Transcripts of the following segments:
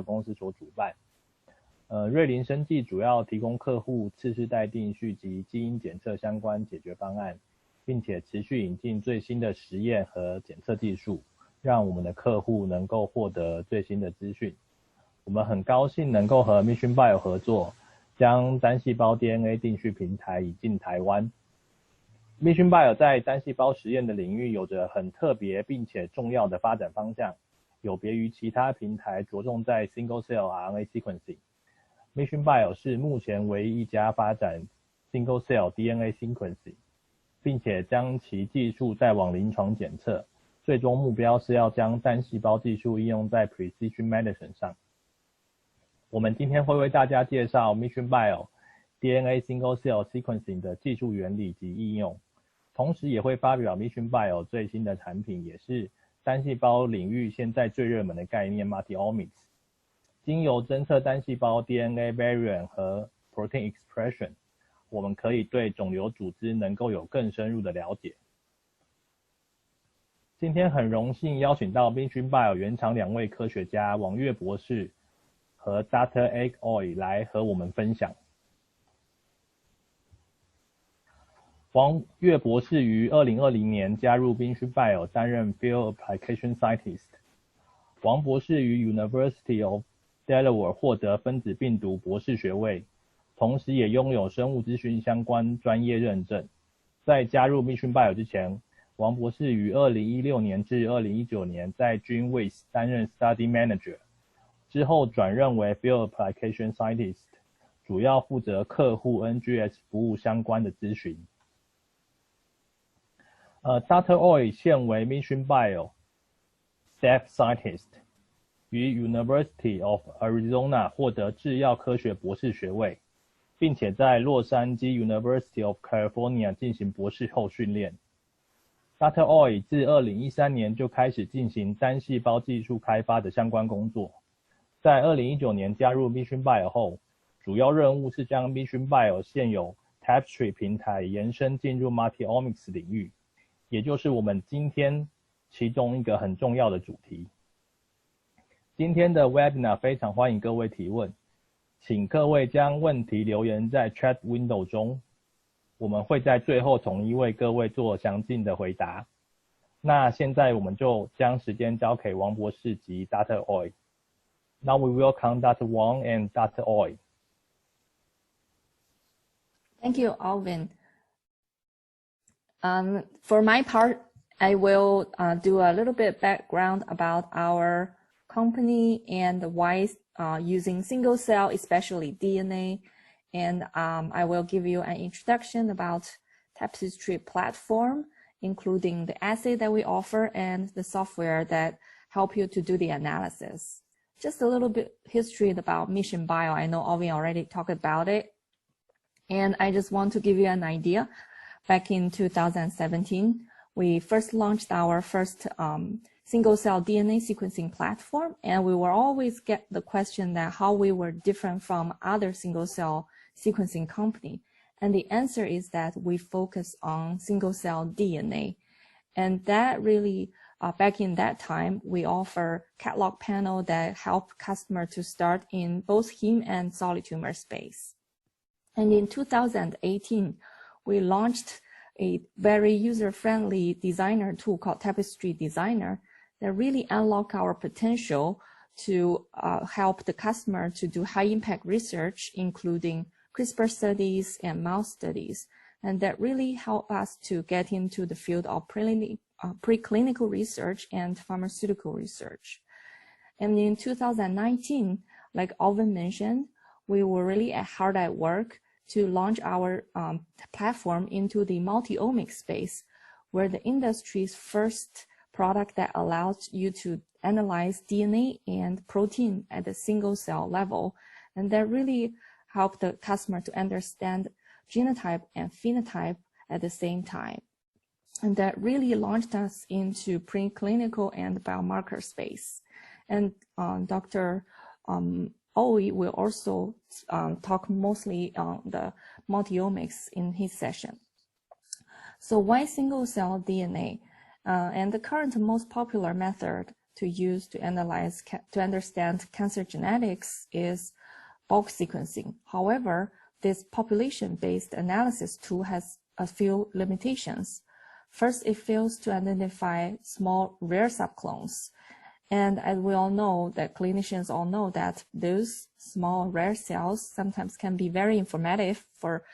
公司所主办。瑞林生技主要提供客户次世代定序及基因检测相关解决方案，并且持续引进最新的实验和检测技术，让我们的客户能够获得最新的资讯。我们很高兴能够和 Mission Bio 合作，将单细胞 DNA 定序平台引进台湾。Mission Bio 在单细胞实验的领域有着很特别并且重要的发展方向，有别于其他平台着重在 Single Cell RNA Sequencing。Mission Bio 是目前唯一一家发展 Single Cell DNA Sequencing， 并且将其技术带往临床检测，最终目标是要将单细胞技术应用在 Precision Medicine 上。我们今天会为大家介绍 Mission Bio DNA Single Cell Sequencing 的技术原理及应用，同时也会发表 Mission Bio 最新的产品，也是单细胞领域现在最热门的概念 Multiomics。经由侦测单细胞 DNA variant 和 protein expression， 我们可以对肿瘤组织能够有更深入的了解。今天很荣幸邀请到 Mission Bio 原厂2位科学家王岳博士和 Dr. Egg Oil 来和我们分享。王岳博士于2020年加入 Mission Bio 担任 Field Application Scientist。王博士于 University of Delaware 获得分子病毒博士学位，同时也拥有生物资讯相关专业认证。在加入 Mission Bio 之前，王博士于2016年至2019年在 GenWays 担任 Study Manager， 之后转任为 Field Application Scientist， 主要负责客户 NGS 服务相关的咨询。Dr. Oil 现为 Mission Bio Staff Scientist， 于 University of Arizona 获得制药科学博士学位，并且在洛杉矶 University of California 进行博士后训练。Dr. Oil 自2013年就开始进行单细胞技术开发的相关工作，在2019年加入 Mission Bio 后，主要任务是将 Mission Bio 现有 Tapestry 平台延伸进入 Multiomics 领域，也就是我们今天其中一个很重要的主题。今天的 Webinar 非常欢迎各位提问，请各位将问题留言在 Chat Window 中，我们会在最后统一为各位做详尽的回答。那现在我们就将时间交给王博士及 Dr. Oil。 Now we welcome Dr. Wang and Dr. Oil. Thank you, Alvin. For my part, I will do a little bit background about our company and why using single cell, especially DNA. And I will give you an introduction about Tapestry platform, including the assay that we offer and the software that help you to do the analysis. Just a little bit history about Mission Bio. I know Alvin already talked about it. And I just want to give you an idea. Back in 2017, we first launched our first single-cell DNA sequencing platform, and we will always get the question that how we were different from other single-cell sequencing company. And the answer is that we focus on single-cell DNA. And that really, back in that time, we offer catalog panel that help customer to start in both heme and solid tumor space. And in 2018, we launched a very user-friendly designer tool called Tapestry Designer that really unlock our potential to help the customer to do high-impact research, including CRISPR studies and mouse studies. And that really help us to get into the field of preclinical research and pharmaceutical research. And in 2019, like Alvin mentioned, we were really hard at work to launch our platform into the multi-omics space, where the industry's first product that allows you to analyze DNA and protein at the single cell level. And that really helped the customer to understand genotype and phenotype at the same time. And that really launched us into preclinical and biomarker space. And Dr. Owie will also talk mostly on the multiomics in his session. So why single-cell DNA? And the current most popular method to use to understand cancer genetics is bulk sequencing. However, this population-based analysis tool has a few limitations. First, it fails to identify small rare subclones. And as we all know, that clinicians all know that those small rare cells sometimes can be very informative for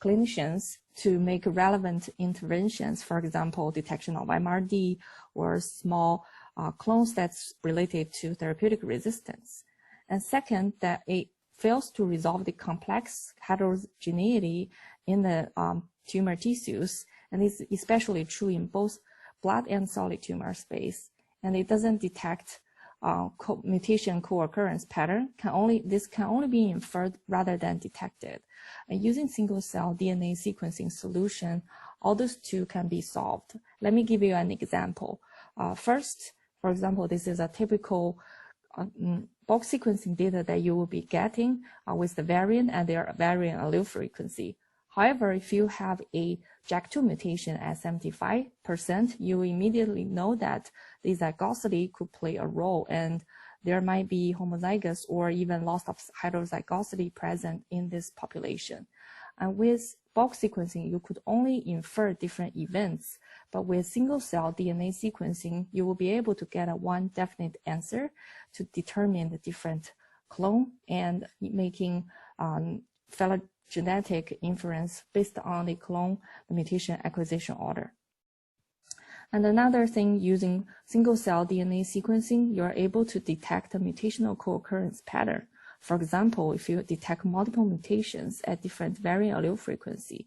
clinicians to make relevant interventions, for example, detection of MRD or small clones that's related to therapeutic resistance. And second, that it fails to resolve the complex heterogeneity in the tumor tissues, and it's especially true in both blood and solid tumor space. And it doesn't detect mutation co-occurrence pattern. This can only be inferred rather than detected. And using single-cell DNA sequencing solution, all those two can be solved. Let me give you an example. First, for example, this is a typical bulk sequencing data that you will be getting with the variant and their variant allele frequency. However, if you have a JAK2 mutation at 75%, you immediately know that the zygosity could play a role, and there might be homozygous or even loss of heterozygosity present in this population. And with bulk sequencing, you could only infer different events, but with single-cell DNA sequencing, you will be able to get one definite answer to determine the different clone and making phylogenetic inference based on the clone, the mutation acquisition order. And another thing, using single-cell DNA sequencing, you're able to detect a mutational co-occurrence pattern. For example, if you detect multiple mutations at different variant allele frequency,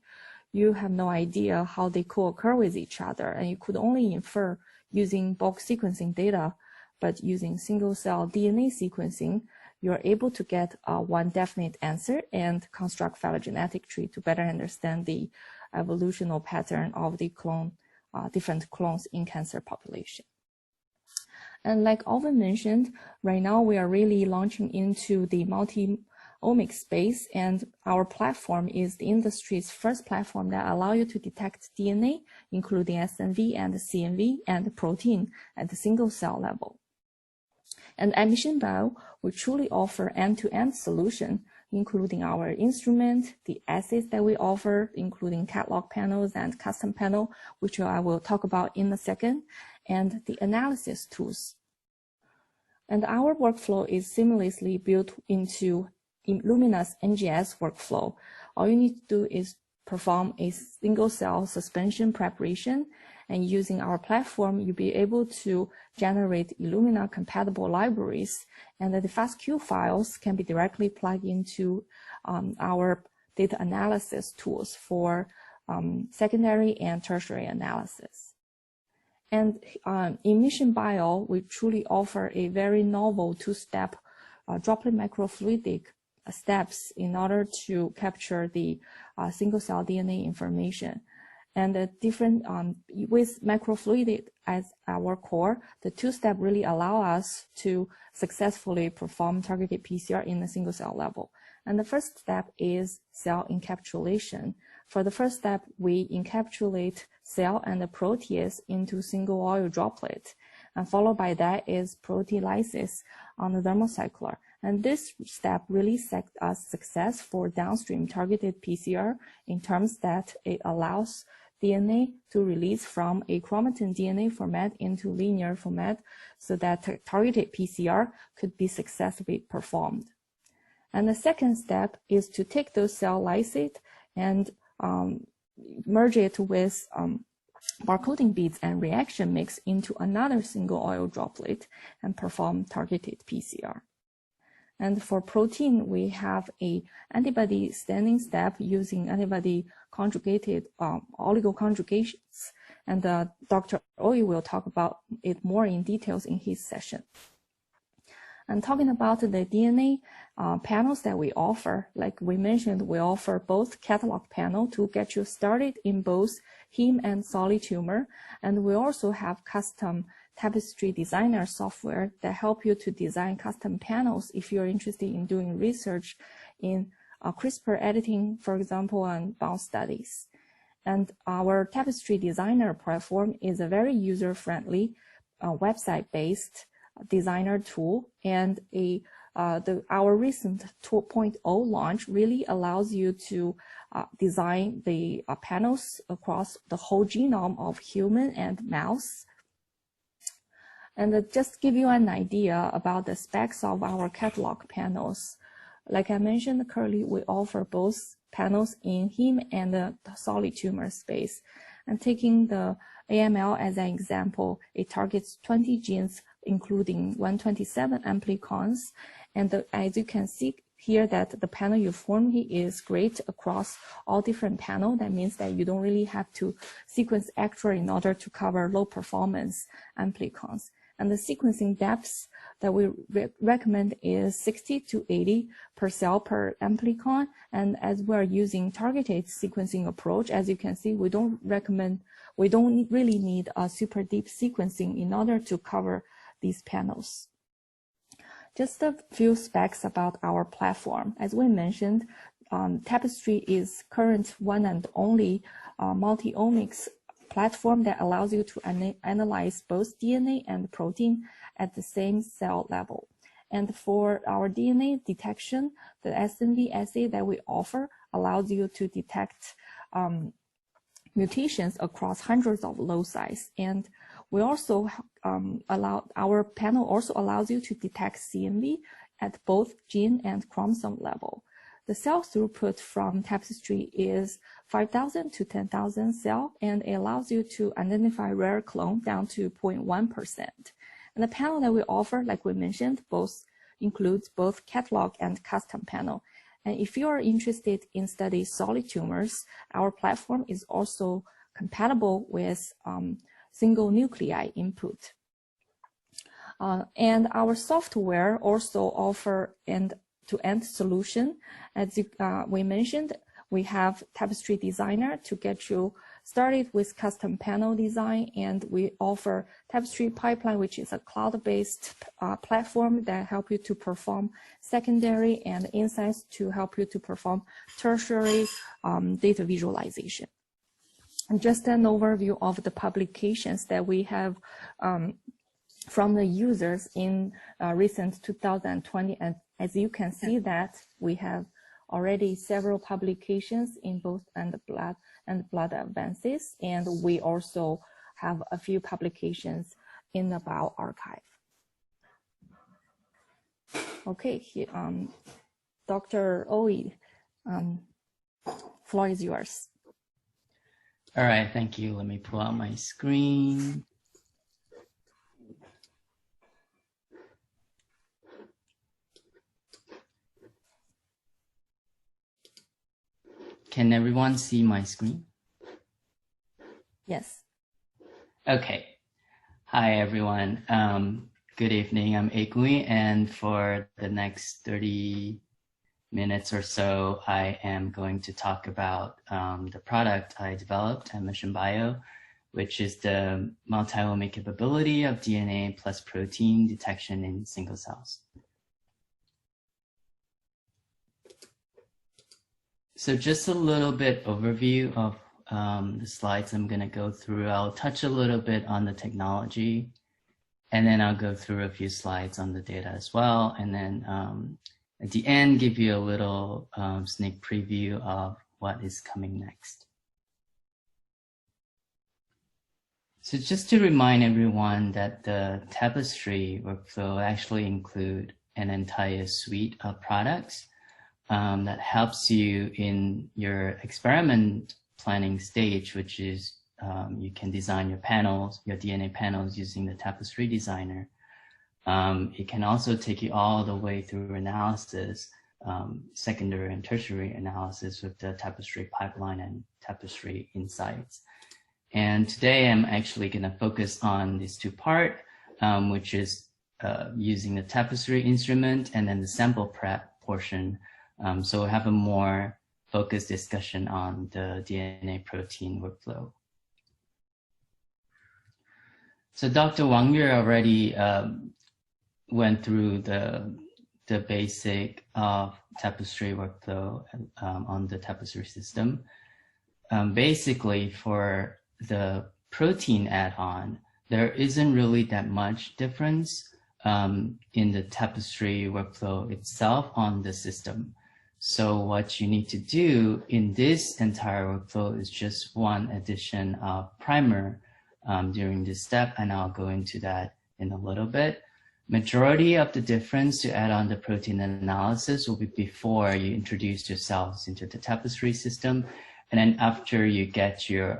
you have no idea how they co-occur with each other, and you could only infer using bulk sequencing data. But using single-cell DNA sequencing, you're able to get one definite answer and construct phylogenetic tree to better understand the evolutional pattern of the different clones in cancer population. And like Alvin mentioned, right now we are really launching into the multi-omics space, and our platform is the industry's first platform that allows you to detect DNA, including SNV and CNV and protein at the single cell level. And at Mission Bio, we truly offer end-to-end solution, including our instrument, the assays that we offer, including catalog panels and custom panel, which I will talk about in a second, and the analysis tools. And our workflow is seamlessly built into Illumina's NGS workflow. All you need to do is perform a single-cell suspension preparation, and using our platform, you'll be able to generate Illumina-compatible libraries, and the FASTQ files can be directly plugged into our data analysis tools for secondary and tertiary analysis. And in Mission Bio, we truly offer a very novel two-step droplet microfluidic steps in order to capture the single-cell DNA information. And the different, with microfluidic as our core, the two-step really allow us to successfully perform targeted PCR in the single-cell level. And the first step is cell encapsulation. For the first step, we encapsulate cell and the protease into single oil droplet. And followed by that is proteolysis on the thermocycler. And this step really set us success for downstream targeted PCR in terms that it allows DNA to release from a chromatin DNA format into linear format so that targeted PCR could be successfully performed. And the second step is to take those cell lysate and merge it with barcoding beads and reaction mix into another single oil droplet and perform targeted PCR. And for protein, we have a antibody staining step using antibody conjugated oligoconjugations. And Dr. Oyi will talk about it more in details in his session. And talking about the DNA panels that we offer, like we mentioned, we offer both catalog panel to get you started in both heme and solid tumor. And we also have custom Tapestry Designer software that help you to design custom panels if you're interested in doing research in CRISPR editing, for example, and bound studies. And our Tapestry Designer platform is a very user-friendly website-based designer tool, and our recent 2.0 launch really allows you to design the panels across the whole genome of human and mouse. And just give you an idea about the specs of our catalog panels. Like I mentioned, currently we offer both panels in heme and the solid tumor space. And taking the AML as an example, it targets 20 genes, including 127 amplicons. And as you can see here, that the panel you form here is great across all different panels. That means that you don't really have to sequence extra in order to cover low performance amplicons. And the sequencing depths that we recommend is 60 to 80 per cell per amplicon. And as we're using targeted sequencing approach, as you can see, we don't really need a super deep sequencing in order to cover these panels. Just a few specs about our platform. As we mentioned, Tapestry is current one and only multi-omics platform that allows you to analyze both DNA and protein at the same cell level. And for our DNA detection, the SNV assay that we offer allows you to detect mutations across hundreds of loci. And we also our panel also allows you to detect CMV at both gene and chromosome level. The cell throughput from Tapestry is 5,000 to 10,000 cells, and it allows you to identify rare clone down to 0.1%. And the panel that we offer, like we mentioned, includes both catalog and custom panel. And if you are interested in studying solid tumors, our platform is also compatible with single nuclei input. And our software also offer end-to-end solution. As we mentioned, we have Tapestry Designer to get you started with custom panel design, and we offer Tapestry Pipeline, which is a cloud-based platform that help you to perform secondary and insights to help you to perform tertiary data visualization. And just an overview of the publications that we have from the users in recent 2020, and as you can see that we have already several publications in both blood advances, and we also have a few publications in the bioRxiv. Okay, here, Dr. Ooi, floor is yours. All right, thank you. Let me pull out my screen. Can everyone see my screen? Yes. Okay. Hi, everyone. Good evening. I'm Ekui, and for the next 30 minutes or so, I am going to talk about the product I developed at Mission Bio, which is the multi-omic capability of DNA plus protein detection in single cells. So just a little bit overview of the slides I'm going to go through. I'll touch a little bit on the technology, and then I'll go through a few slides on the data as well. And then at the end, give you a little sneak preview of what is coming next. So just to remind everyone that the Tapestry workflow actually include an entire suite of products that helps you in your experiment planning stage, which is you can design your panels, your DNA panels using the Tapestry Designer. It can also take you all the way through analysis, secondary and tertiary analysis with the Tapestry Pipeline and Tapestry Insights. And today I'm actually going to focus on these two parts, which is using the Tapestry instrument and then the sample prep portion. So we'll have a more focused discussion on the DNA protein workflow. So Dr. Wang Yue already went through the basic of Tapestry workflow on the Tapestry system. Basically, for the protein add-on, there isn't really that much difference in the Tapestry workflow itself on the system. So what you need to do in this entire workflow is just one addition of primer during this step, and I'll go into that in a little bit. Majority of the difference to add on the protein analysis will be before you introduce your cells into the Tapestry system, and then after you get your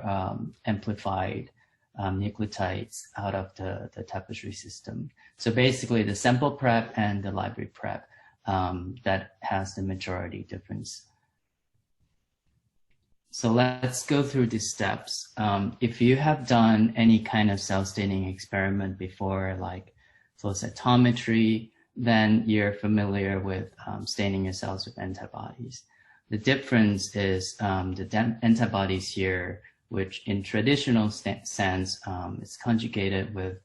amplified nucleotides out of the Tapestry system. So basically the sample prep and the library prep that has the majority difference. So let's go through these steps. If you have done any kind of cell staining experiment before, like flow cytometry, then you're familiar with staining your cells with antibodies. The difference is the antibodies here, which in traditional sense is conjugated with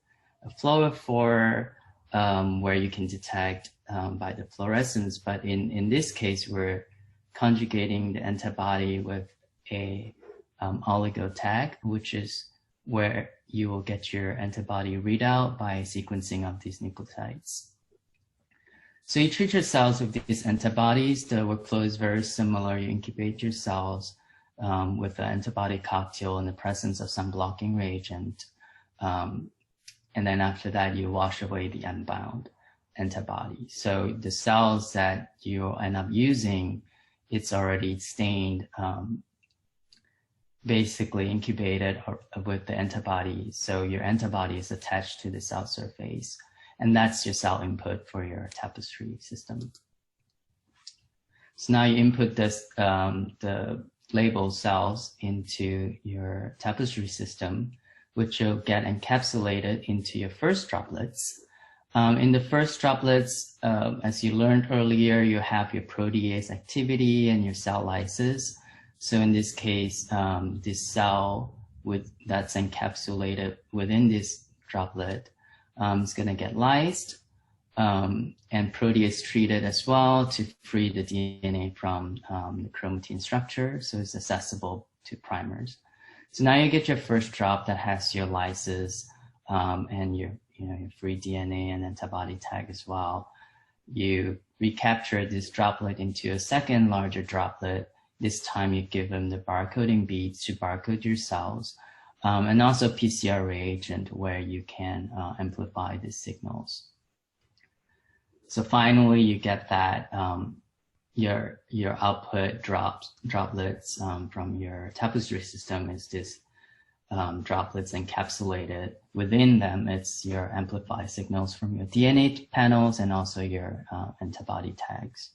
a fluorophore, where you can detect by the fluorescence. But in this case, we're conjugating the antibody with a oligo tag, which is where you will get your antibody readout by sequencing of these nucleotides. So you treat your cells with these antibodies. The workflow is very similar. You incubate your cells with the antibody cocktail in the presence of some blocking reagent. And then after that, you wash away the unbound antibody. So the cells that you end up using, it's already stained, basically incubated with the antibody. So your antibody is attached to the cell surface, and that's your cell input for your Tapestry system. So now you input this, the labeled cells into your Tapestry system, which will get encapsulated into your first droplets. In the first droplets, as you learned earlier, you have your protease activity and your cell lysis. So in this case, this cell that's encapsulated within this droplet is going to get lysed, and protease treated as well to free the DNA from the chromatin structure, so it's accessible to primers. So now you get your first drop that has your lysis and your free DNA and antibody tag as well. You recapture this droplet into a second larger droplet. This time you give them the barcoding beads to barcode your cells, and also PCR reagent where you can amplify the signals. So finally you get that your output droplets from your Tapestry system is this droplets encapsulated. Within them, it's your amplified signals from your DNA panels and also your antibody tags.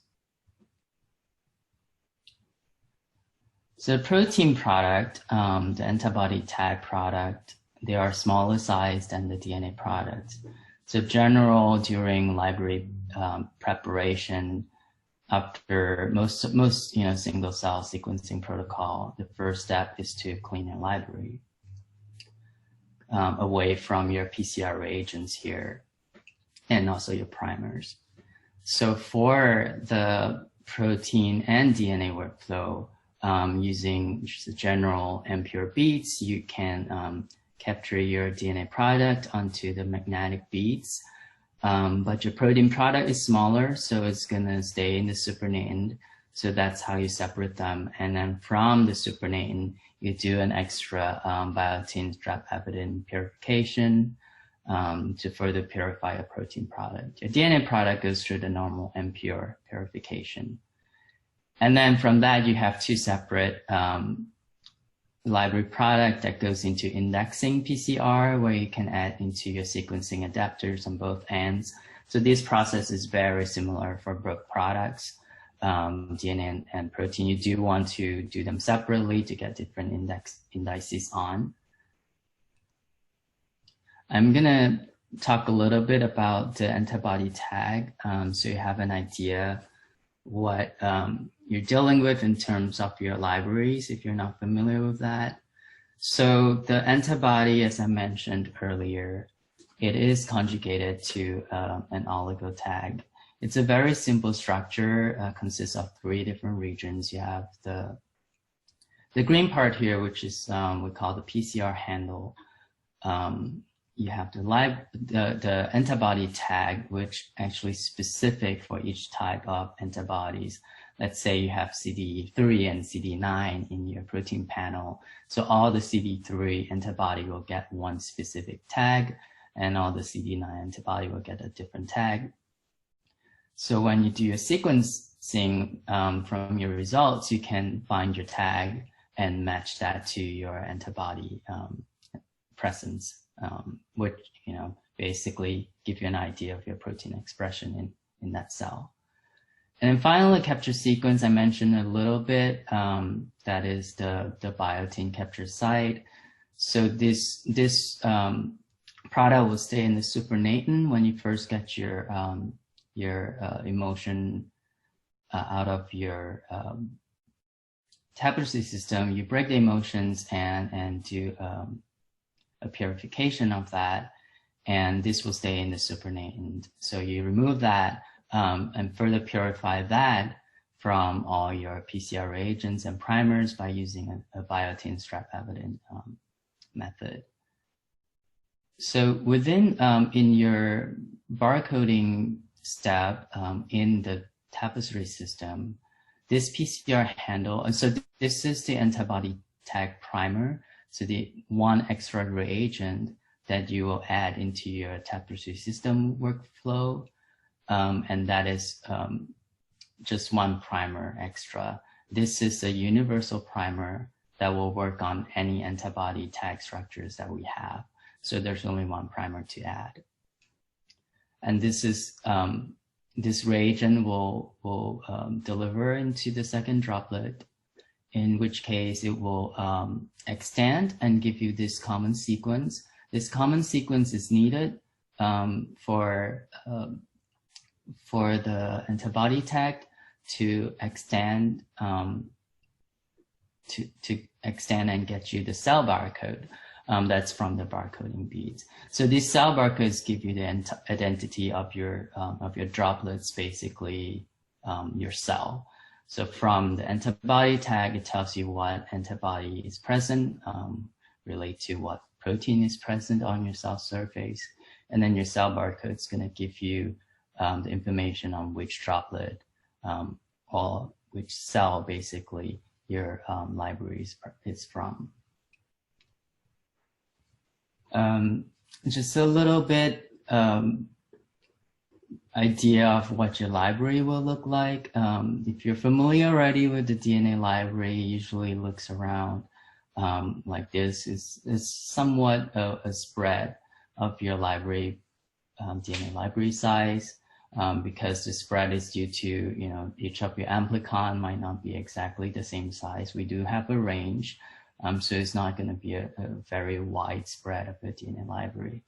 So the protein product, the antibody tag product, they are smaller size than the DNA product. So general during library preparation, after most single cell sequencing protocol, the first step is to clean your library away from your PCR reagents here and also your primers. So for the protein and DNA workflow, using just the general and pure beads, you can capture your DNA product onto the magnetic beads. But your protein product is smaller, so it's gonna stay in the supernatant. So that's how you separate them. And then from the supernatant, you do an extra biotin strep evident purification to further purify a protein product. Your DNA product goes through the normal and pure purification. And then from that, you have two separate library product that goes into indexing PCR, where you can add into your sequencing adapters on both ends. So this process is very similar for both products, DNA and protein. You do want to do them separately to get different indices on. I'm gonna talk a little bit about the antibody tag, so you have an idea what you're dealing with in terms of your libraries, if you're not familiar with that. So the antibody, as I mentioned earlier, it is conjugated to an oligo tag. It's a very simple structure, consists of 3 different regions. You have the green part here, which is we call the PCR handle. you have the antibody tag, which actually is specific for each type of antibodies. Let's say you have CD3 and CD9 in your protein panel. So all the CD3 antibody will get one specific tag, and all the CD9 antibody will get a different tag. So when you do your sequencing from your results, you can find your tag and match that to your antibody presence, which basically give you an idea of your protein expression in that cell. And then finally, capture sequence, I mentioned a little bit, that is the biotin capture site. So this product will stay in the supernatant when you first get your emulsion out of your tapestry system. You break the emulsions and do a purification of that, and this will stay in the supernatant. So you remove that and further purify that from all your PCR reagents and primers by using a biotin strap evident method. So within in your barcoding step in the tapestry system, this PCR handle, so this is the antibody tag primer. So the one extra reagent that you will add into your tapestry system workflow, and that is just one primer extra. This is a universal primer that will work on any antibody tag structures that we have. So there's only one primer to add. And this is this reagent will deliver into the second droplet, in which case it will extend and give you this common sequence. This common sequence is needed for the antibody tag to extend to extend and get you the cell barcode that's from the barcoding beads. So these cell barcodes give you the identity of your droplets, basically your cell. So from the antibody tag, it tells you what antibody is present, relate to what protein is present on your cell surface, and then your cell barcode is going to give you the information on which droplet or which cell basically your library is from. Just a little bit idea of what your library will look like. If you're familiar already with the DNA library, it usually looks around like this. It's somewhat a spread of your library, DNA library size, because the spread is due to, each of your amplicon might not be exactly the same size. We do have a range. So it's not going to be a very wide spread of the DNA library.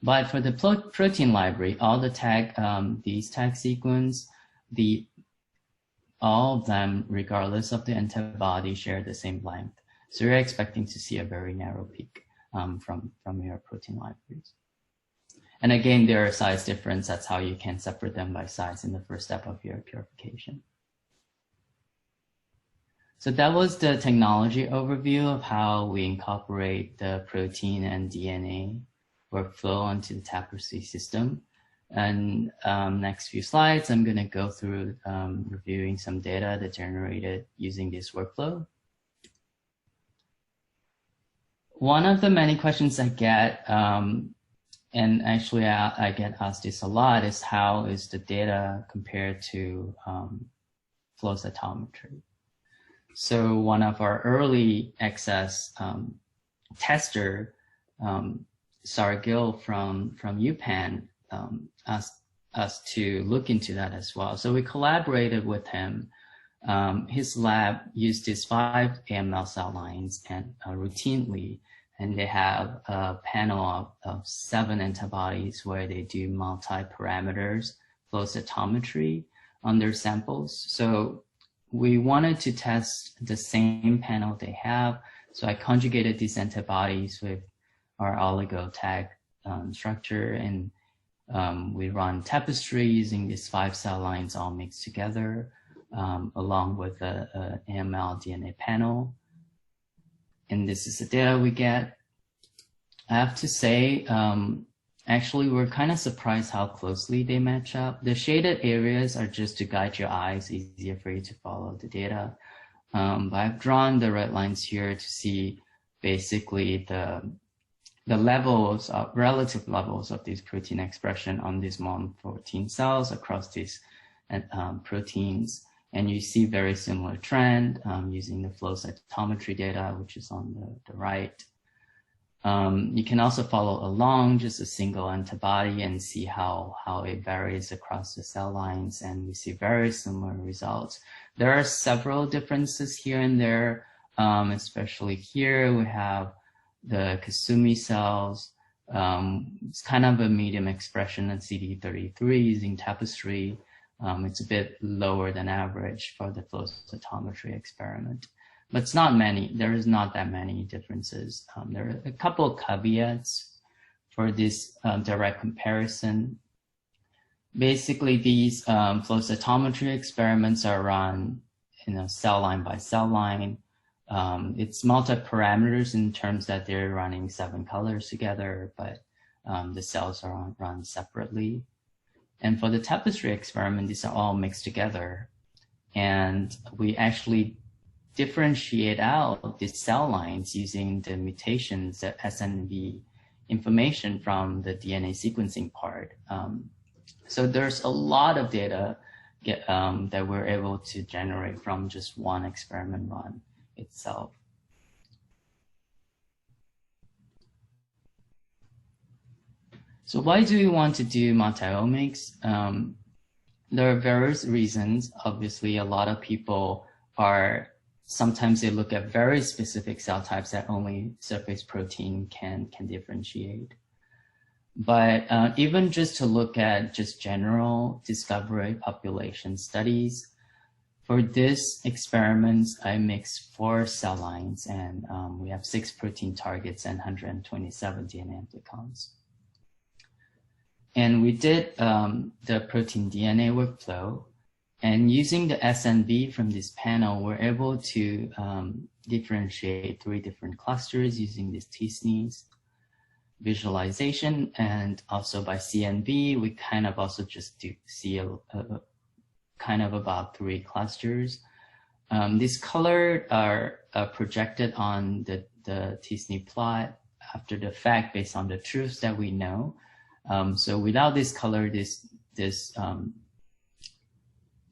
But for the protein library, all the tag, these tag sequence, all of them, regardless of the antibody, share the same length. So you're expecting to see a very narrow peak from your protein libraries. And again, there are size difference. That's how you can separate them by size in the first step of your purification. So that was the technology overview of how we incorporate the protein and DNA workflow onto the tapestry system. And next few slides, I'm going to go through reviewing some data that generated using this workflow. One of the many questions I get, and actually I get asked this a lot, is how is the data compared to flow cytometry? So one of our early access tester, Sargil from UPenn, asked us to look into that as well. So we collaborated with him. His lab used these 5 AML cell lines and routinely, and they have a panel of 7 antibodies where they do multi-parameters flow cytometry on their samples. So we wanted to test the same panel they have. So I conjugated these antibodies with our oligo tag structure, and we run tapestry using these 5 cell lines all mixed together, along with a AML DNA panel. And this is the data we get. I have to say, actually, we're kind of surprised how closely they match up. The shaded areas are just to guide your eyes, easier for you to follow the data. But I've drawn the red lines here to see basically the levels of relative levels of these protein expression on these monoprotein cells across these proteins. And you see very similar trend using the flow cytometry data, which is on the right. You can also follow along just a single antibody and see how it varies across the cell lines, and we see very similar results. There are several differences here and there, especially here we have the Kasumi cells. It's kind of a medium expression at CD33 using Tapestry. It's a bit lower than average for the flow cytometry experiment. But it's not many, there is not that many differences. There are a couple of caveats for this direct comparison. Basically, these flow cytometry experiments are run cell line by cell line. It's multi-parameters in terms that they're running 7 colors together, but the cells are run separately. And for the Tapestry experiment, these are all mixed together. And we actually differentiate out the cell lines using the mutations, the SNV information from the DNA sequencing part. So there's a lot of data that we're able to generate from just one experiment run itself. So why do we want to do multi-omics? There are various reasons. Obviously, a lot of people sometimes they look at very specific cell types that only surface protein can differentiate. But even just to look at just general discovery population studies, for this experiment, I mixed 4 cell lines, and we have 6 protein targets and 127 DNA amplicons. And we did the protein DNA workflow. And using the SNV from this panel, we're able to differentiate 3 different clusters using this t-SNEs visualization, and also by CNV, we kind of also just see kind of about 3 clusters. These colors are projected on the t-SNE plot after the fact based on the truths that we know. So without this color, this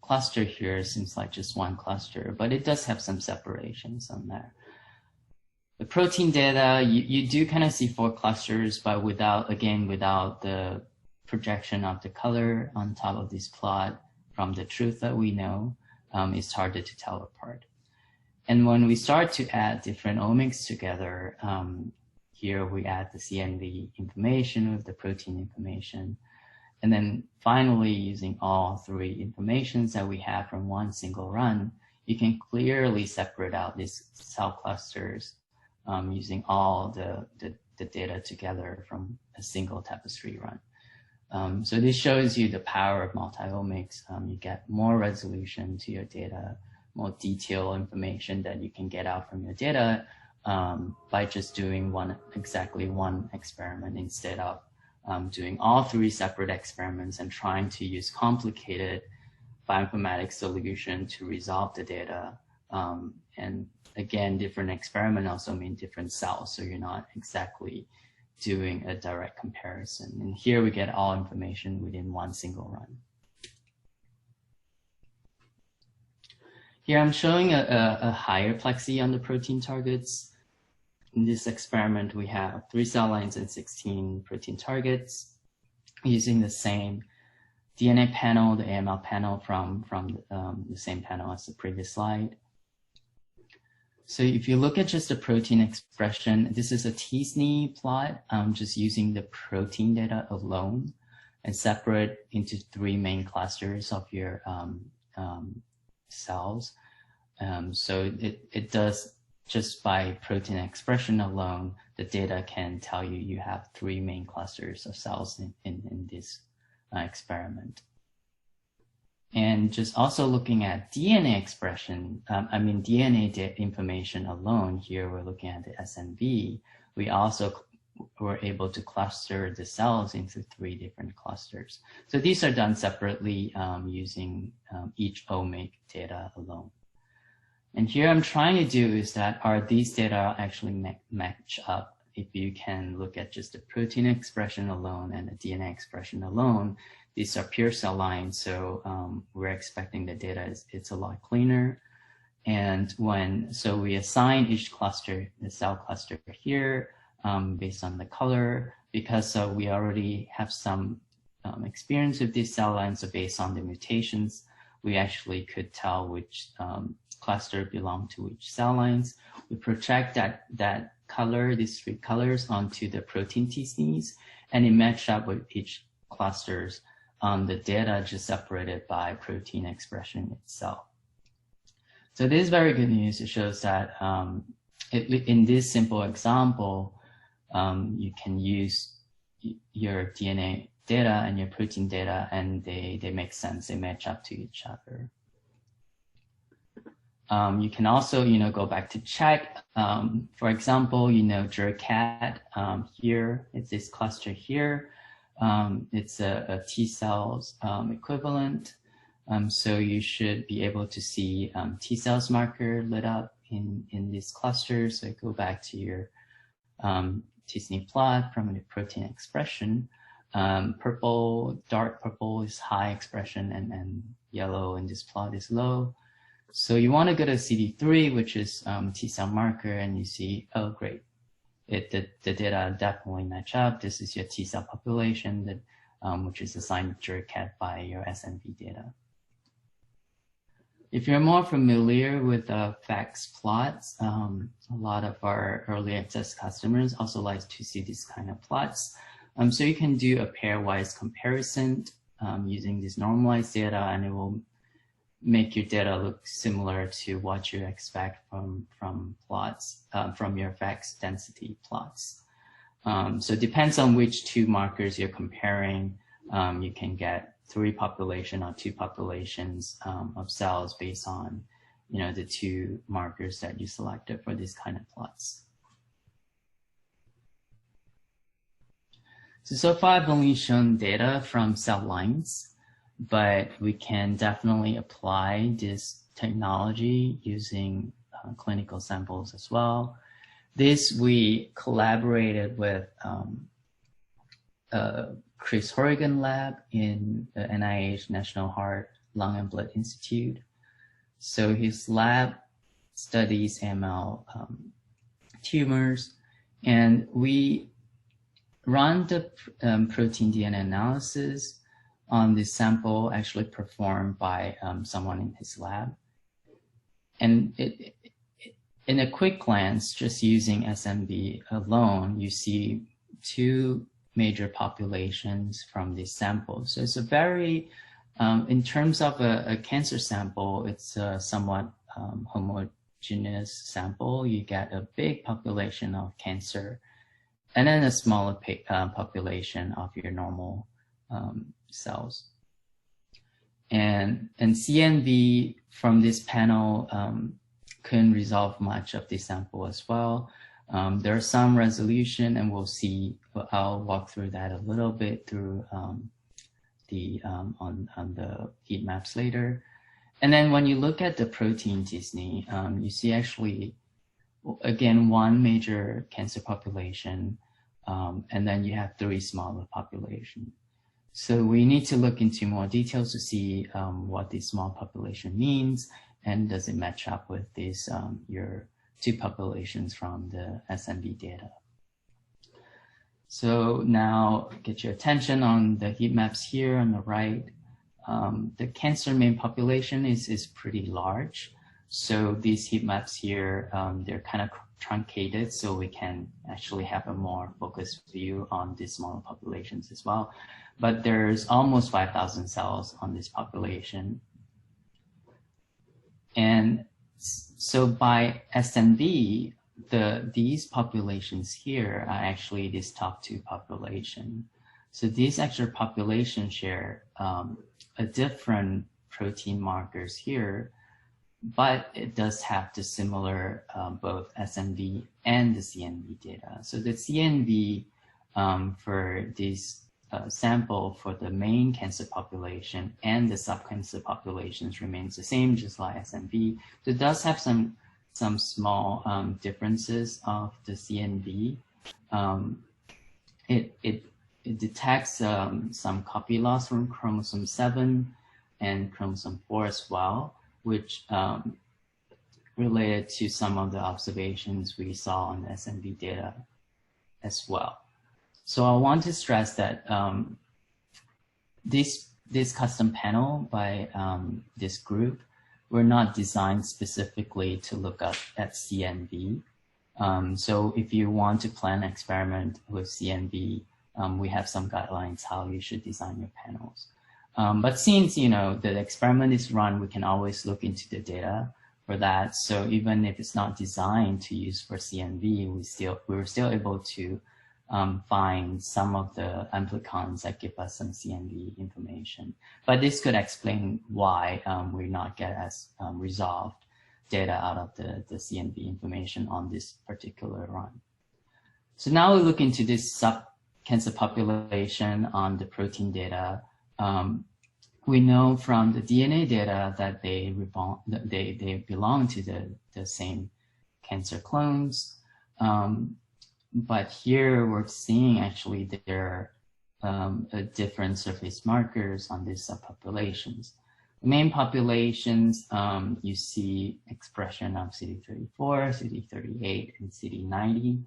cluster here seems like just one cluster, but it does have some separations on there. The protein data, you do kind of see 4 clusters, but without the projection of the color on top of this plot from the truth that we know, it's harder to tell apart. And when we start to add different omics together, here we add the CNV information with the protein information. And then finally, using all 3 informations that we have from one single run, you can clearly separate out these cell clusters using all the data together from a single Tapestry run. So this shows you the power of multi-omics. You get more resolution to your data, more detailed information that you can get out from your data by just doing exactly one experiment instead of doing all 3 separate experiments and trying to use complicated bioinformatics solution to resolve the data. And again, different experiment also mean different cells, so you're not exactly doing a direct comparison. And here we get all information within one single run. Here I'm showing a higher plexi on the protein targets. In this experiment, we have 3 cell lines and 16 protein targets using the same DNA panel, the AML panel from the same panel as the previous slide. So if you look at just the protein expression, this is a t-SNE plot, just using the protein data alone and separate into 3 main clusters of your cells. So it does, just by protein expression alone, the data can tell you have 3 main clusters of cells in this experiment. And just also looking at DNA expression, DNA information alone, here we're looking at the SNV. We also we're able to cluster the cells into 3 different clusters. So these are done separately using each omic data alone. And here I'm trying to do is that are these data actually match up? If you can look at just the protein expression alone and the DNA expression alone, these are pure cell lines. So we're expecting the data it's a lot cleaner. And so we assign each cluster, the cell cluster here, based on the color, because we already have some experience with these cell lines. So based on the mutations, we actually could tell which cluster belong to which cell lines. We project that color, these 3 colors, onto the protein t-SNEs, and it matched up with each clusters the data just separated by protein expression itself. So this is very good news. It shows that in this simple example, you can use your DNA data and your protein data, and they make sense. They match up to each other. You can also, go back to check. For example, JERCAT here, it's this cluster here. It's a T cells equivalent. So you should be able to see T cells marker lit up in this cluster. So go back to your t-SNE plot from the protein expression. Purple, dark purple is high expression, and yellow in this plot is low. So you want to go to CD3, which is T cell marker, and you see, oh great, the data definitely match up. This is your T cell population that which is assigned JERCAT by your SNV data. If you're more familiar with FACS plots, a lot of our early access customers also like to see these kind of plots. So you can do a pairwise comparison using this normalized data, and it will make your data look similar to what you expect from plots, from your FACS density plots. So it depends on which 2 markers you're comparing. You can get 3 population or 2 populations of cells based on, the 2 markers that you selected for this kind of plots. So far I've only shown data from cell lines, but we can definitely apply this technology using clinical samples as well. This we collaborated with Chris Horrigan lab in the NIH National Heart, Lung and Blood Institute. So his lab studies AML tumors, and we run the protein DNA analysis on this sample actually performed by someone in his lab. And in a quick glance, just using SNV alone, you see 2 major populations from this sample. So it's a very, in terms of a cancer sample, it's a somewhat homogeneous sample. You get a big population of cancer, and then a smaller population of your normal cells. And CNV from this panel couldn't resolve much of this sample as well. There's some resolution, and we'll see. I'll walk through that a little bit through on the heat maps later. And then when you look at the protein t-SNE, you see actually, again, 1 major cancer population, and then you have 3 smaller populations. So we need to look into more details to see what this small population means, and does it match up with this your 2 populations from the SNV data. So now get your attention on the heat maps here on the right. The cancer main population is pretty large. So these heat maps here, they're kind of truncated, so we can actually have a more focused view on these smaller populations as well. But there's almost 5,000 cells on this population. And so by SNV, these populations here are actually this top 2 population. So these extra populations share a different protein markers here, but it does have the similar both SNV and the CNV data. So the CNV for this sample for the main cancer population and the subcancer populations remains the same, just like SNV. So it does have some small differences of the CNV. It detects some copy loss from chromosome 7 and chromosome 4 as well, which related to some of the observations we saw on the SNV data as well. So I want to stress that this custom panel by this group were not designed specifically to look at CNV. So if you want to plan an experiment with CNV, we have some guidelines how you should design your panels. But since the experiment is run, we can always look into the data for that. So even if it's not designed to use for CNV, we were still able to find some of the amplicons that give us some CNV information. But this could explain why we not get as resolved data out of the CNV information on this particular run. So now we look into this sub-cancer population on the protein data. We know from the DNA data that they belong to the same cancer clones. But here we're seeing actually there are different surface markers on these subpopulations. The main populations, you see expression of CD34, CD38, and CD90.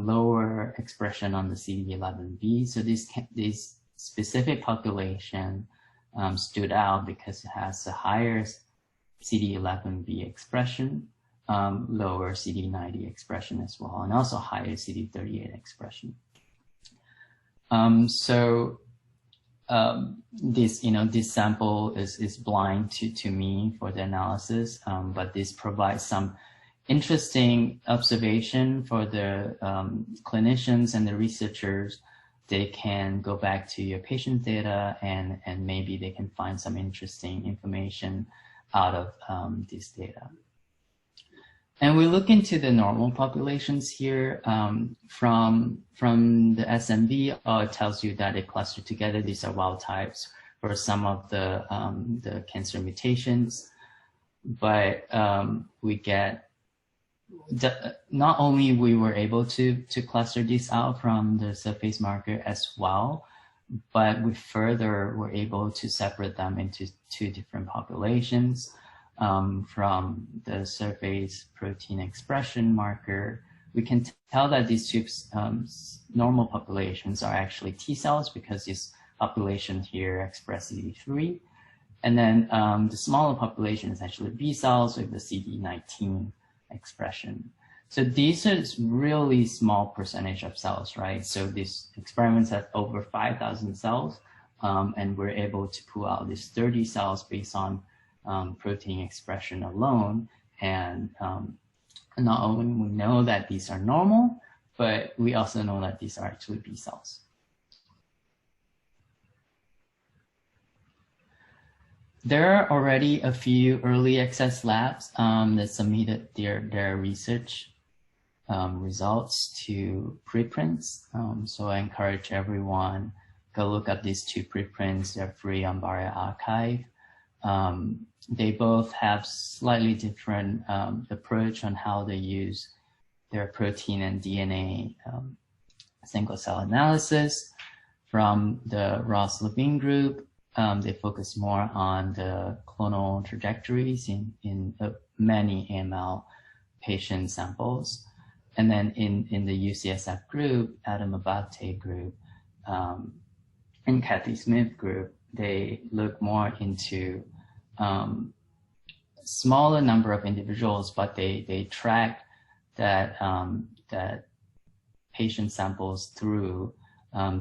Lower expression on the CD11B. So this specific population stood out because it has a higher CD11B expression, lower CD90 expression as well, and also higher CD38 expression. This sample is blind to me for the analysis, but this provides some interesting observation for the clinicians and the researchers. They can go back to your patient data and maybe they can find some interesting information out of this data. And we look into the normal populations here from the SNV. It tells you that they cluster together. These are wild types for some of the cancer mutations. But we get not only we were able to cluster these out from the surface marker as well, but we further were able to separate them into two different populations. From the surface protein expression marker, we can tell that these two normal populations are actually T cells because this population here express CD3. And then the smaller population is actually B cells with the CD19 expression. So these are really small percentage of cells, right? So these experiments have over 5,000 cells, and we're able to pull out these 30 cells based on protein expression alone. And not only we know that these are normal, but we also know that these are actually B cells. There are already a few early access labs that submitted their research results to preprints. So I encourage everyone go look at these two preprints. They're free on bioRxiv. They both have slightly different approach on how they use their protein and DNA single cell analysis. From the Ross Levine group, they focus more on the clonal trajectories in many AML patient samples. And then in the UCSF group, Adam Abate group, and Kathy Smith group, they look more into smaller number of individuals, but they track that that patient samples through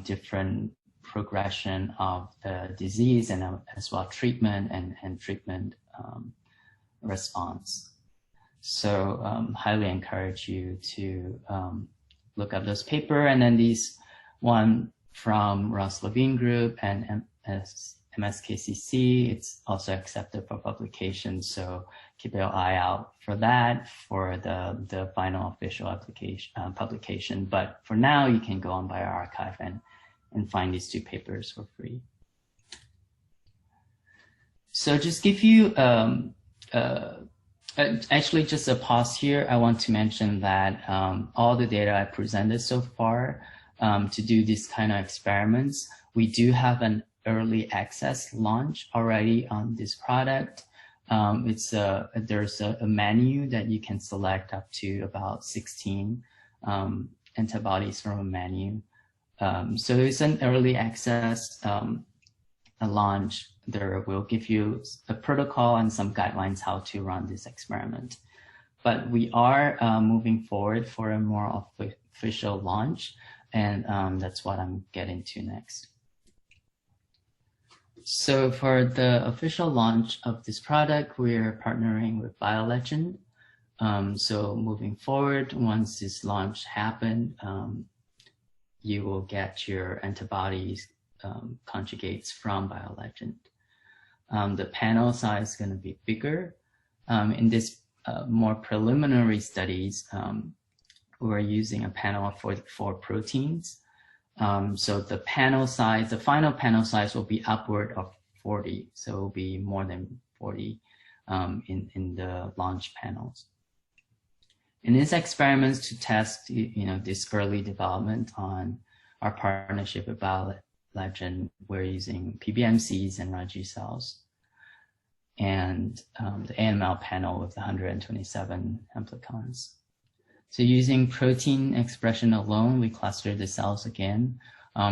different progression of the disease and as well treatment and treatment response. So highly encourage you to look up this paper. And then these one from Ross Levine group and MSKCC. It's also accepted for publication, so keep your eye out for that for the final official application publication. But for now, you can go on bioRxiv and find these 2 papers for free. So just give you actually just a pause here. I want to mention that all the data I presented so far to do these kind of experiments, we do have an early access launch already on this product. There's a menu that you can select up to about 16 antibodies from a menu. So it's an early access a launch. There will give you a protocol and some guidelines how to run this experiment. But we are moving forward for a more official launch, and that's what I'm getting to next. So for the official launch of this product, we're partnering with BioLegend. So moving forward, once this launch happens, you will get your antibodies conjugates from BioLegend. The panel size is going to be bigger. In this more preliminary studies, we're using a panel of 44 proteins. So the panel size, the final panel size will be upward of 40. So it will be more than 40 in the launch panels. In these experiments to test, this early development on our partnership with BioLegend, we're using PBMCs and Raji cells, and the AML panel with 127 amplicons. So using protein expression alone, we cluster the cells again.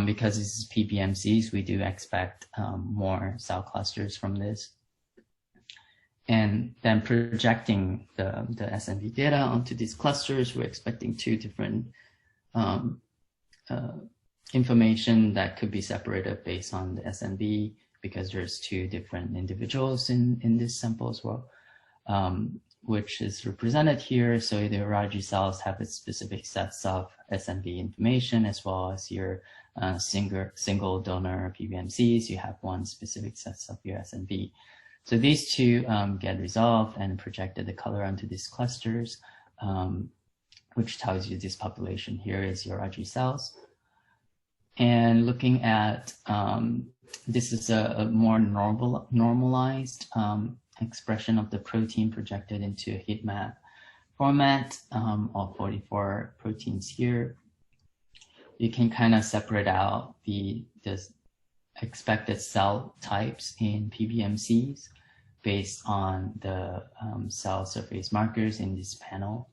Because this is PBMCs, we do expect more cell clusters from this. And then projecting the SNV data onto these clusters, we're expecting 2 different information that could be separated based on the SNV, because there's 2 different individuals in this sample as well, which is represented here. So the Raji cells have its specific sets of SNV information, as well as your single donor PBMCs. You have 1 specific sets of your SNV. So these 2 get resolved and projected the color onto these clusters, which tells you this population here is your Raji cells. And looking at, this is a more normalized expression of the protein projected into a heat map format, all 44 proteins here. You can kind of separate out the expected cell types in PBMCs based on the cell surface markers in this panel.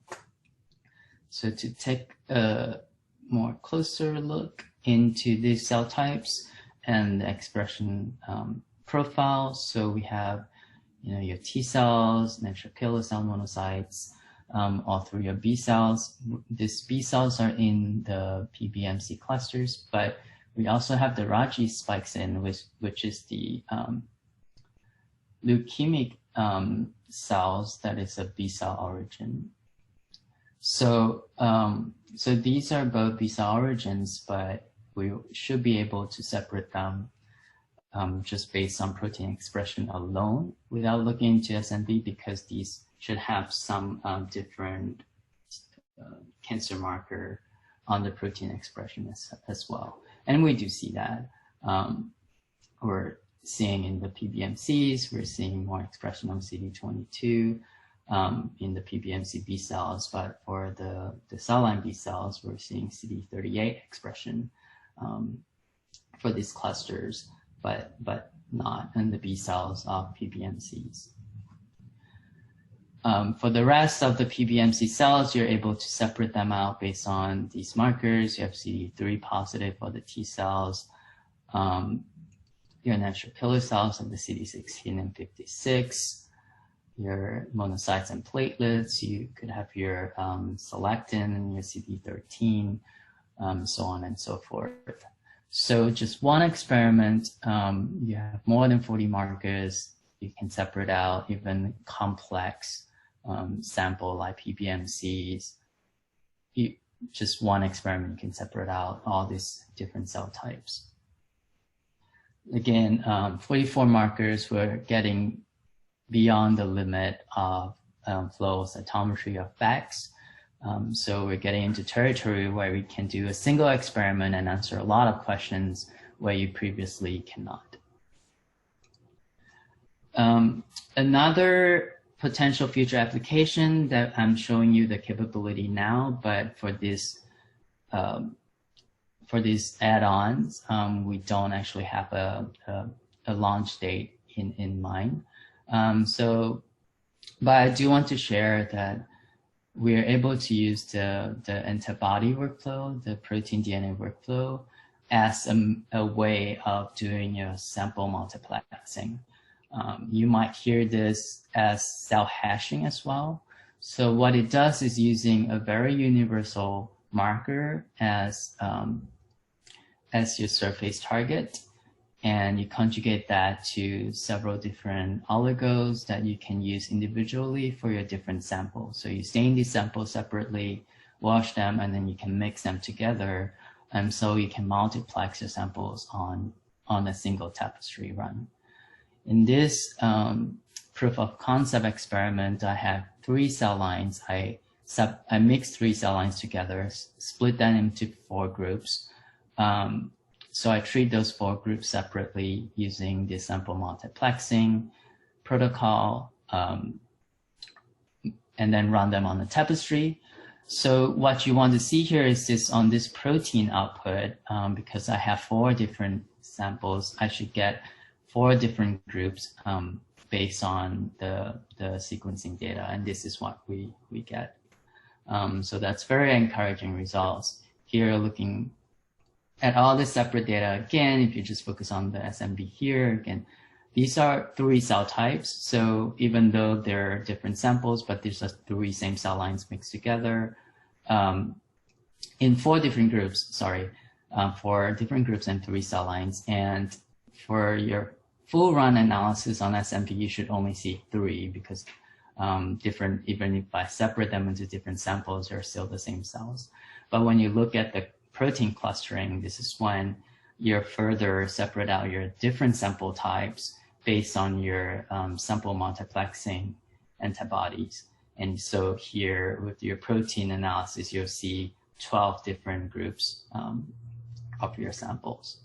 So to take a more closer look into these cell types and the expression profiles, so we have your T cells, natural killer cell monocytes, all 3 are B cells. These B cells are in the PBMC clusters, but we also have the Raji spikes in, which is the leukemic cells that is a B cell origin. So, so these are both B cell origins, but we should be able to separate them just based on protein expression alone without looking into SNV, because these should have some different cancer marker on the protein expression as well. And we do see that. We're seeing in the PBMCs, we're seeing more expression of CD22 in the PBMC B cells, but for the cell line B cells, we're seeing CD38 expression for these clusters, but not in the B cells of PBMCs. For the rest of the PBMC cells, you're able to separate them out based on these markers. You have CD3 positive for the T cells. Your natural killer cells of the CD16 and 56. Your monocytes and platelets. You could have your selectin and your CD13, so on and so forth. So just one experiment, you have more than 40 markers. You can separate out even complex sample like PBMCs. Just one experiment, you can separate out all these different cell types. again, 44 markers were getting beyond the limit of flow cytometry of FACS. So we're getting into territory where we can do a single experiment and answer a lot of questions where you previously cannot. Another potential future application that I'm showing you the capability now, but for these add-ons, we don't actually have a launch date in mind. But I do want to share that we're able to use the antibody workflow, the protein DNA workflow, as a way of doing your sample multiplexing. You might hear this as cell hashing as well. So what it does is using a very universal marker as your surface target, and you conjugate that to several different oligos that you can use individually for your different samples. So you stain these samples separately, wash them, and then you can mix them together. And so you can multiplex your samples on a single tapestry run. In this proof of concept experiment, I have 3 cell lines. I mixed 3 cell lines together, split them into 4 groups. So I treat those 4 groups separately using the sample multiplexing protocol, and then run them on the tapestry. So what you want to see here is this on this protein output, because I have 4 different samples, I should get 4 different groups based on the sequencing data, and this is what we get. So that's very encouraging results. Here, looking at all the separate data, again, if you just focus on the SMB here, again, these are 3 cell types. So even though they're different samples, but there's just 3 same cell lines mixed together in 4 different groups, 4 different groups and 3 cell lines. And for your full run analysis on SMB, you should only see 3 because even if I separate them into different samples, they're still the same cells. But when you look at the protein clustering, this is when you further separate out your different sample types based on your sample multiplexing antibodies. And so here with your protein analysis, you'll see 12 different groups of your samples.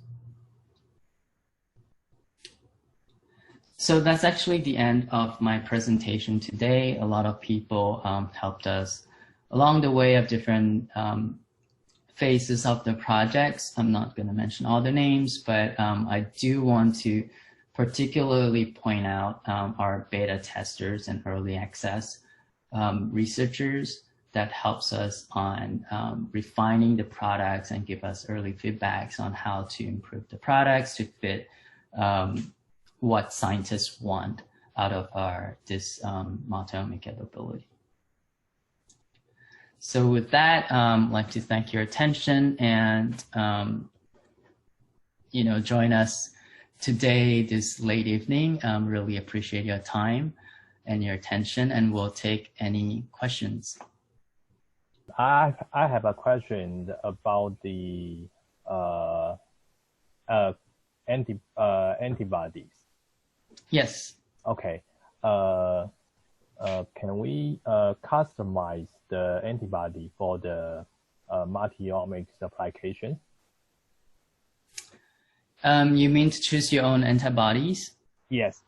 So that's actually the end of my presentation today. A lot of people helped us along the way of different phases of the projects. I'm not going to mention all the names, but I do want to particularly point out our beta testers and early access researchers that helps us on refining the products and give us early feedbacks on how to improve the products to fit what scientists want out of this multi-omic capability. So with that, I'd like to thank your attention and join us today, this late evening. Really appreciate your time and your attention, and we'll take any questions. I have a question about the antibodies. Yes. Okay. Can we customize the antibody for the multi-omics application? You mean to choose your own antibodies? Yes.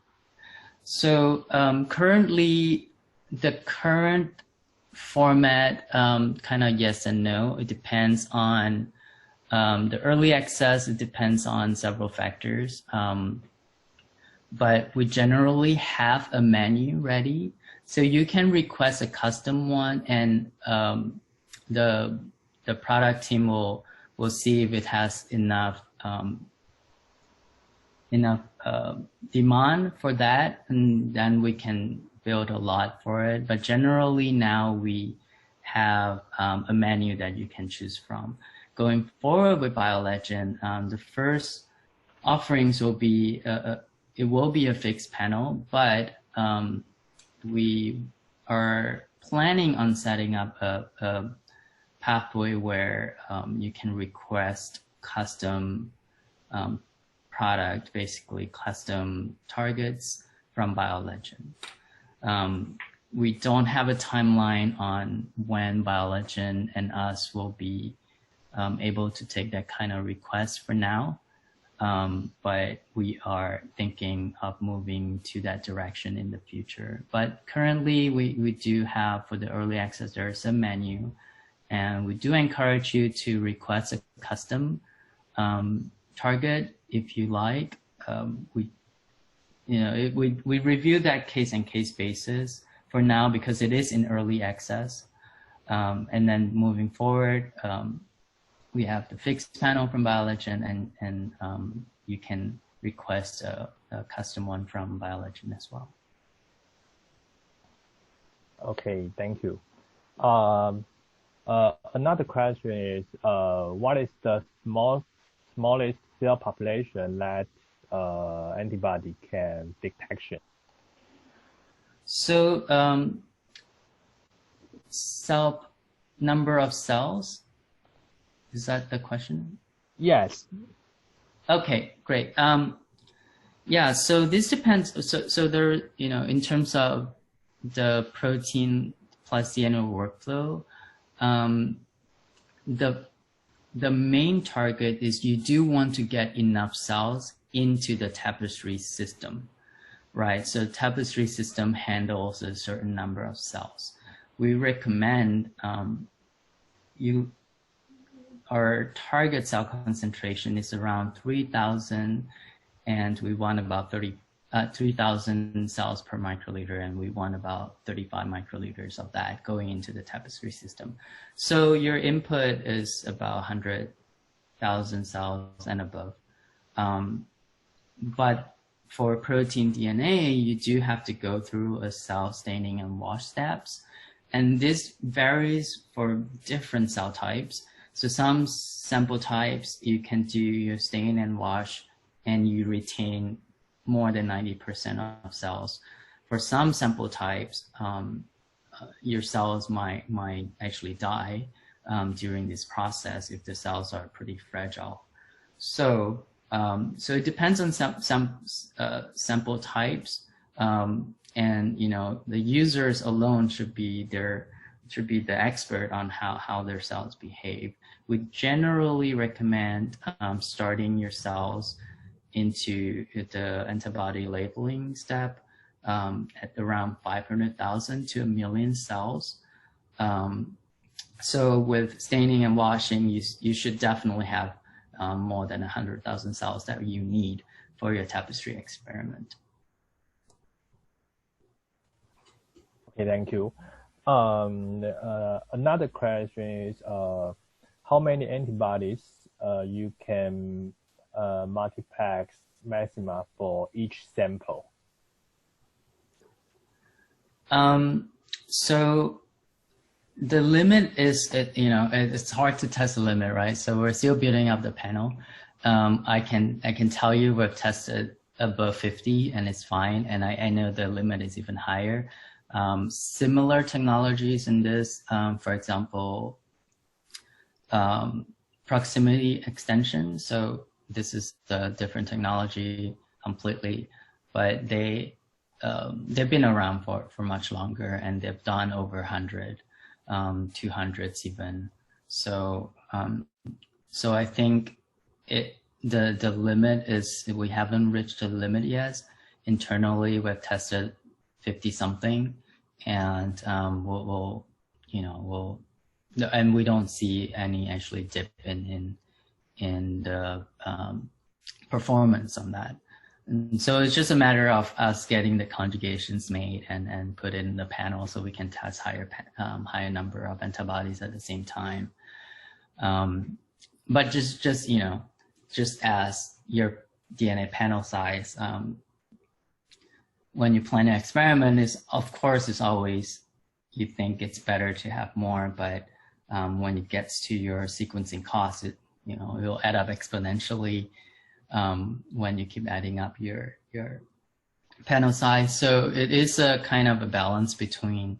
So currently, the current format, kind of yes and no. It depends on the early access. It depends on several factors. But we generally have a menu ready. So you can request a custom one, and the product team will see if it has enough demand for that, and then we can build a lot for it. But generally now we have a menu that you can choose from. Going forward with BioLegend, the first offerings will be it will be a fixed panel, but we are planning on setting up a pathway where you can request custom product, basically custom targets from BioLegend. We don't have a timeline on when BioLegend and us will be able to take that kind of request for now. But we are thinking of moving to that direction in the future. But currently we do have, for the early access, there is a menu, and we do encourage you to request a custom target if you like. We review that case and case basis for now because it is in early access. And then moving forward, we have the fixed panel from BioLegend, and you can request a custom one from BioLegend as well. Okay, thank you. Another question is, what is the smallest cell population that antibody can detection? So number of cells, is that the question? Yes. Okay, great. Yeah, so this depends. So there, in terms of the protein plus DNA workflow, the main target is you do want to get enough cells into the tapestry system, right? So tapestry system handles a certain number of cells. We recommend our target cell concentration is around 3,000, and we want about 3,000 cells per microliter, and we want about 35 microliters of that going into the tapestry system. So your input is about 100,000 cells and above. But for protein DNA, you do have to go through a cell staining and wash steps. And this varies for different cell types. So some sample types, you can do your stain and wash and you retain more than 90% of cells. For some sample types, your cells might actually die during this process if the cells are pretty fragile. So it depends on some sample types, and the users alone should be the expert on how their cells behave. We generally recommend starting your cells into the antibody labeling step at around 500,000 to 1 million cells. So with staining and washing, you should definitely have more than 100,000 cells that you need for your tapestry experiment. Okay, thank you. Another question is, how many antibodies you can multiplex maxima for each sample? So the limit is, it's hard to test the limit, right? So we're still building up the panel. I can tell you we've tested above 50 and it's fine. And I know the limit is even higher. Similar technologies in this, for example, proximity extension. So this is the different technology completely, but they've been around for much longer, and they've done over 100, 200s even. So I think the limit is, we haven't reached the limit yet. Internally, we've tested 50 something, and and we don't see any actually dip in the performance on that. And so it's just a matter of us getting the conjugations made and put it in the panel so we can test higher number of antibodies at the same time. But just as your DNA panel size, when you plan an experiment, of course it's always, you think it's better to have more, but when it gets to your sequencing costs, it'll add up exponentially when you keep adding up your panel size. So it is a kind of a balance between,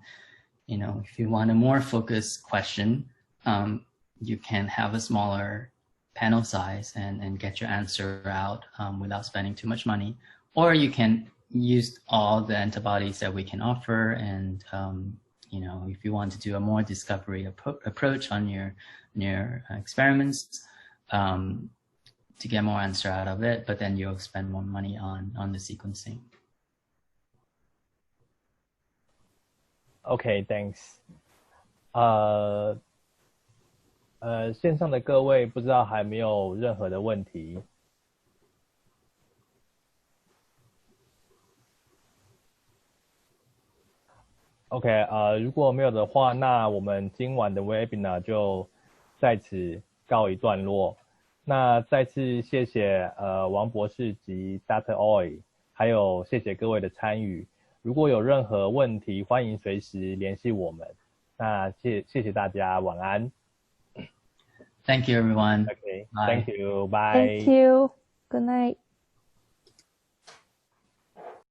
if you want a more focused question, you can have a smaller panel size and get your answer out without spending too much money. Or you can use all the antibodies that we can offer, and you know, if you want to do a more discovery approach on your experiments to get more answer out of it, but then you'll spend more money on the sequencing. Okay, thanks. 线上的各位不知道还没有任何的问题。OK， 如果没有的话，那我们今晚的 webinar 就在此告一段落。那再次谢谢王博士及 Dr. Oi， 还有谢谢各位的参与。如果有任何问题，欢迎随时联系我们。那谢谢大家，晚安。Thank you, everyone. Okay, Bye. Thank you. Bye. Thank you. Good night.